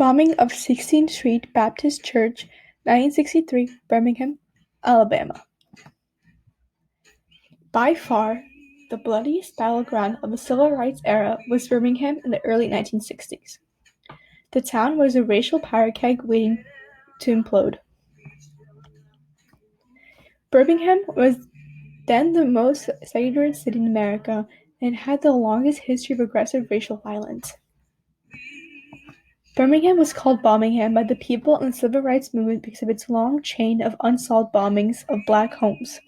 Bombing of 16th Street Baptist Church, 1963, Birmingham, Alabama. By far, the bloodiest battleground of the Civil Rights era was Birmingham in the early 1960s. The town was a racial powder keg waiting to implode. Birmingham was then the most segregated city in America and had the longest history of aggressive racial violence. Birmingham was called Bombingham by the people in the civil rights movement because of its long chain of unsolved bombings of black homes.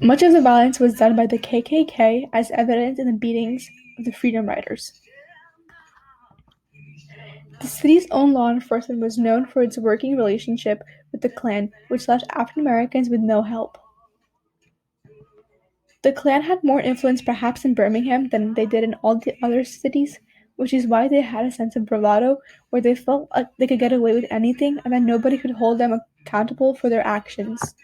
Much of the violence was done by the KKK, as evident in the beatings of the Freedom Riders. The city's own law enforcement was known for its working relationship with the Klan, which left African Americans with no help. The Klan had more influence perhaps in Birmingham than they did in all the other cities, which is why they had a sense of bravado, where they felt like they could get away with anything and that nobody could hold them accountable for their actions.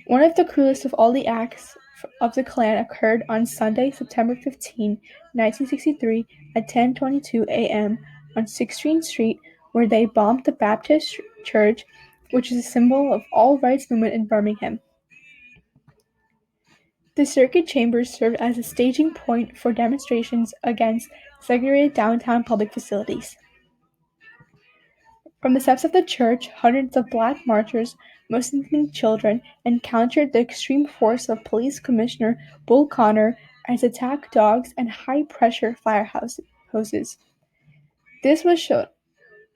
One of the cruelest of all the acts of the Klan occurred on Sunday, September 15, 1963, at 10:22 a.m. on 16th Street, where they bombed the Baptist Church, which is a symbol of all rights movement in Birmingham. The circuit chambers served as a staging point for demonstrations against segregated downtown public facilities. From the steps of the church, hundreds of black marchers, mostly children, encountered the extreme force of Police Commissioner Bull Connor and his attack dogs and high-pressure fire hoses. This was shown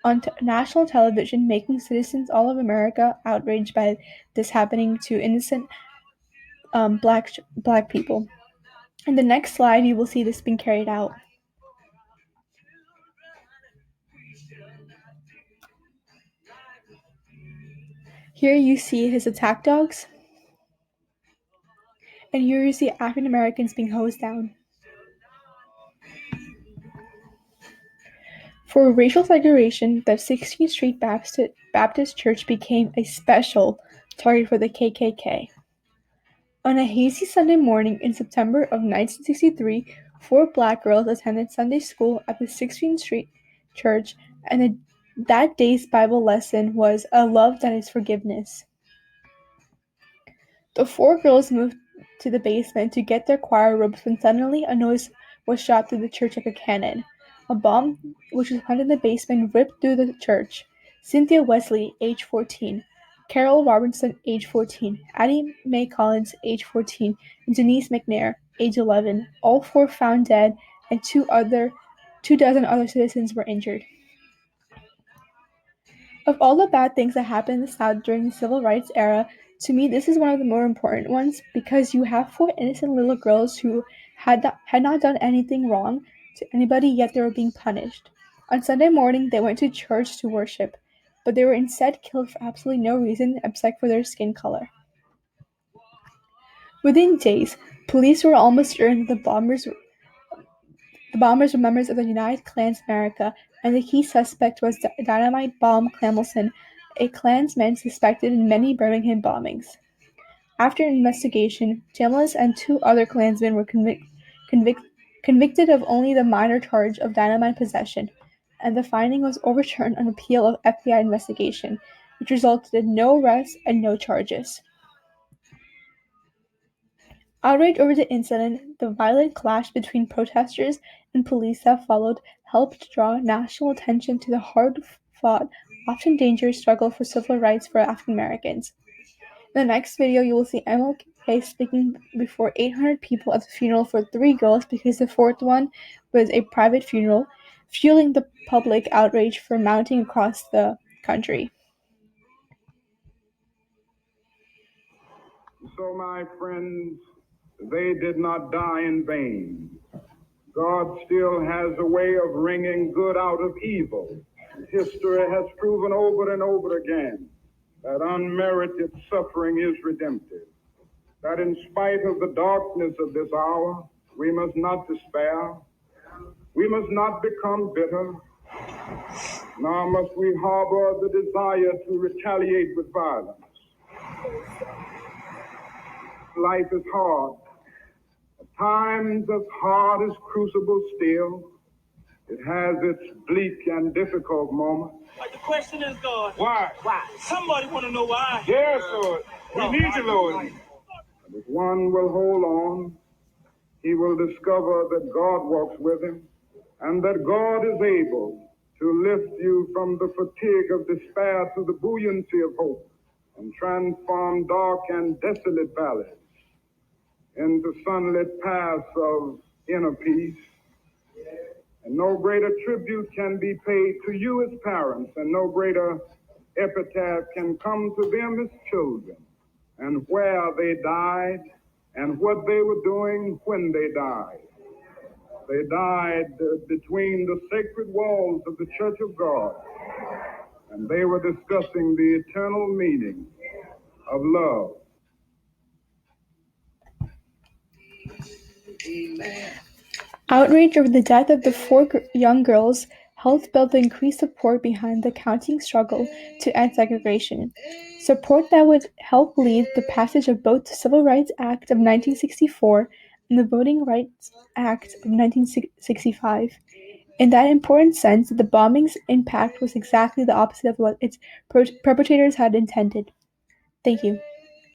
on national television, making citizens all of America outraged by this happening to innocent black people. In the next slide, you will see this being carried out. Here you see his attack dogs, and here you see African Americans being hosed down. For racial segregation, the 16th Street Baptist Church became a special target for the KKK. On a hazy Sunday morning in September of 1963, 4 black girls attended Sunday school at the 16th Street Church, and that day's Bible lesson was "A Love That Is Forgiveness." The 4 girls moved to the basement to get their choir robes when suddenly a noise was shot through the church like a cannon. A bomb, which was planted in the basement, ripped through the church. Cynthia Wesley, age 14, Carol Robinson, age 14, Addie Mae Collins, age 14, and Denise McNair, age 11, all 4 found dead, and 2 dozen other citizens were injured. Of all the bad things that happened in the South during the Civil Rights era, to me this is one of the more important ones, because you have 4 innocent little girls who had not done anything wrong to anybody, yet they were being punished. On Sunday morning, they went to church to worship, but they were instead killed for absolutely no reason except for their skin color. Within days, police were almost certain that the bombers were members of the United Klans America, and the key suspect was Dynamite Bomb Clamilson, a Klansman suspected in many Birmingham bombings. After an investigation, Chambliss and 2 other Klansmen were convicted of only the minor charge of dynamite possession, and the finding was overturned on appeal of FBI investigation, which resulted in no arrests and no charges. Outrage over the incident, the violent clash between protesters and police that followed, helped draw national attention to the hard-fought, often dangerous struggle for civil rights for African Americans. In the next video, you will see MLK speaking before 800 people at the funeral for 3 girls, because the 4th one was a private funeral, fueling the public outrage for mounting across the country. So, my friends, they did not die in vain. God still has a way of wringing good out of evil. History has proven over and over again that unmerited suffering is redemptive. That in spite of the darkness of this hour, we must not despair. We must not become bitter, nor must we harbor the desire to retaliate with violence. Life is hard. At times as hard as crucible steel. It has its bleak and difficult moments. But the question is, God, Why? somebody want to know why. Yes, Lord. We need you, Lord. And if one will hold on, he will discover that God walks with him and that God is able to lift you from the fatigue of despair to the buoyancy of hope and transform dark and desolate valleys into sunlit paths of inner peace. And no greater tribute can be paid to you as parents, and no greater epitaph can come to them as children, and where they died, and what they were doing when they died. They died between the sacred walls of the Church of God, and they were discussing the eternal meaning of love. Outrage over the death of the four young girls helped build the increased support behind the county's struggle to end segregation, support that would help lead the passage of both the Civil Rights Act of 1964 and the Voting Rights Act of 1965. In that important sense, the bombing's impact was exactly the opposite of what its perpetrators had intended. Thank you.